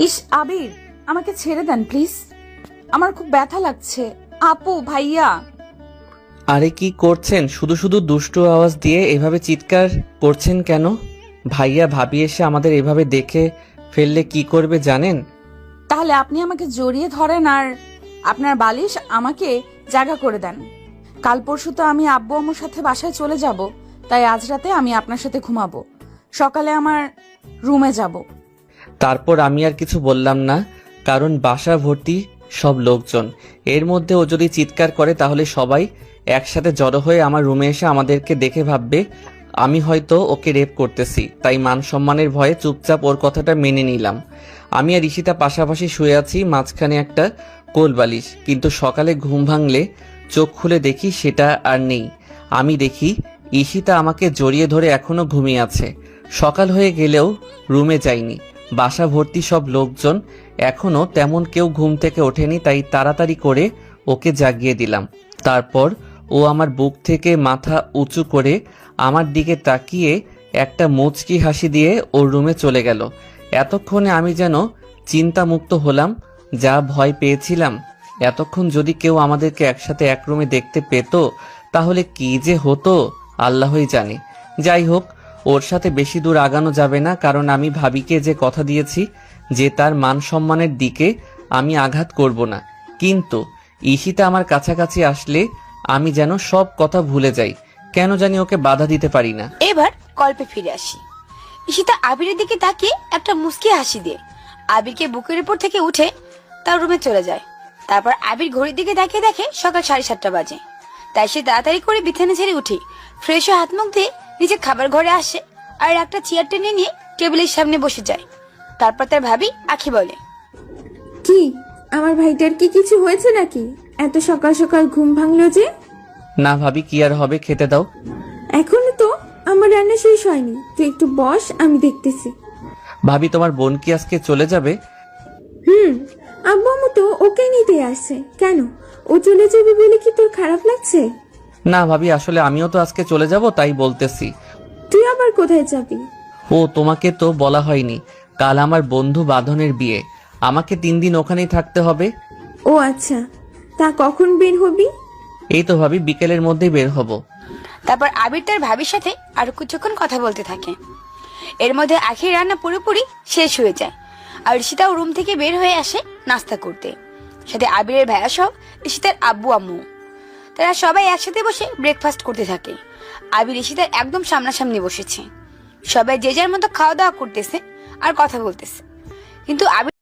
ইস আবির, আমাকে ছেড়ে দেন প্লিজ, আমার খুব ব্যথা লাগছে। আপু, ভাইয়া। আরে কি করছেন? শুধু শুধু দুষ্টু আওয়াজ দিয়ে এভাবে চিৎকার করছেন কেন? ভাইয়া ভাবি এসে আমাদের এভাবে দেখে ফেললে কি করবে জানেন? তাহলে আপনি আমাকে জড়িয়ে ধরেন আর আপনার বালিশ আমাকে জায়গা করে দেন। কাল পরশু তো আমি আব্বু আম্মুর সাথে বাসায় চলে যাব, তাই আজ রাতে আমি আপনার সাথে ঘুমাবো, সকালে আমার রুমে যাব। তারপর আমি আর কিছু বললাম না, কারণ বাসা ভর্তি সব লোকজন। এর মধ্যে ও যদি চিৎকার করে তাহলে সবাই একসাথে জড়ো হয়ে আমার রুমে এসে আমাদেরকে দেখে ভাববে আমি হয়তো ওকে রেপ করতেছি। তাই মান সম্মানের ভয়ে চুপচাপ ওর কথাটা মেনে নিলাম। আমি আর ঈশিতা পাশাপাশি শুয়ে আছি, মাঝখানে একটা কোলবালিশ। কিন্তু সকালে ঘুম ভাঙলে চোখ খুলে দেখি সেটা আর নেই। আমি দেখি ঈশিতা আমাকে জড়িয়ে ধরে এখনো ঘুমিয়ে আছে। সকাল হয়ে গেলেও রুমে যায়নি। বাসা ভর্তি সব লোকজন, এখনো তেমন কেউ ঘুম থেকে ওঠেনি, তাই তাড়াতাড়ি করে ওকে জাগিয়ে দিলাম। তারপর ও আমার বুক থেকে মাথা উঁচু করে আমার দিকে তাকিয়ে একটা মুচকি হাসি দিয়ে ওর রুমে চলে গেল। এতক্ষণে আমি যেন চিন্তামুক্ত হলাম। যা ভয় পেয়েছিলাম, এতক্ষণ যদি কেউ আমাদেরকে একসাথে এক রুমে দেখতে পেত তাহলে কি যে হতো আল্লাহই জানে। যাই হোক, ওর সাথে বেশি দূর আগানো যাবে না, কারণ আমি ভাবিকে যে কথা দিয়েছি যে তার মান সম্মানের দিকে আমি আঘাত করব না। কিন্তু ঈশিতা আমার কাছাকাছি আসলে আমি যেন সব কথা ভুলে যাই। কেন জানি ওকে বাধা দিতে পারি না। এবার গল্পে ফিরে আসি। ঈশিতা আবিরের দিকে তাকিয়ে একটা মুচকি হাসি দিয়ে আবিরকে বুকের উপর থেকে উঠে তার রুমে চলে যায়। তারপর আবির ঘড়ির দিকে তাকিয়ে দেখে সকাল 7:30 বাজে। তাই সে তাড়াতাড়ি করে বিছানা ছেড়ে উঠে ফ্রেশ হয়ে হাত মুখ দিয়ে নিজে খাবার ঘরে আসে আর একটা চেয়ার টেনে নিয়ে টেবিলের সামনে বসে যায়। তারপর তার ভাবি আখি বলে, কি আমার ভাইটার কি কিছু হয়েছে নাকি? এত সকাল সকাল ঘুম ভাঙলো যে? না ভাবি, কি আর হবে, খেতে দাও। এখনো তো আমার রান্না শেষ হয়নি, তুই একটু বস, আমি দেখতেছি। ভাবি, তোমার বোন কি আজকে চলে যাবে? আব্বু আম্মু তো ওকে নিতে আসছে। কেন, ও চলে যাবে বলে কি তোর খারাপ লাগছে? না ভাবি, আসলে আমিও তো আজকে চলে যাব, তাই বলতেছি। তুই আবার কোথায় যাবি? ও, তোমাকে তো বলা হয়নি, কাল আমার বন্ধু বাঁধনের বিয়ে, আমাকে 3 দিন ওখানেই থাকতে হবে। ও আচ্ছা, তা কখন বের হবি? এই তো ভাবি, বিকেলের মধ্যেই বের হব। তারপর আবির তার ভাবির সাথে আরো কিছুক্ষণ কথা বলতে থাকে। এর মধ্যে আখির রান্না পুরোপুরি শেষ হয়ে যায় আর ঈশিতাও রুম থেকে বের হয়ে আসে নাস্তা করতে, সাথে আবিরের ভাইয়া সহ ঈশিতার আব্বু আম্মু। তারা সবাই একসাথে বসে ব্রেকফাস্ট করতে থাকে। আবির ঈশিতার একদম সামনাসামনি বসেছে। সবাই যে যার মতো খাওয়া দাওয়া করতেছে আর কথা বলতেছে, কিন্তু আবির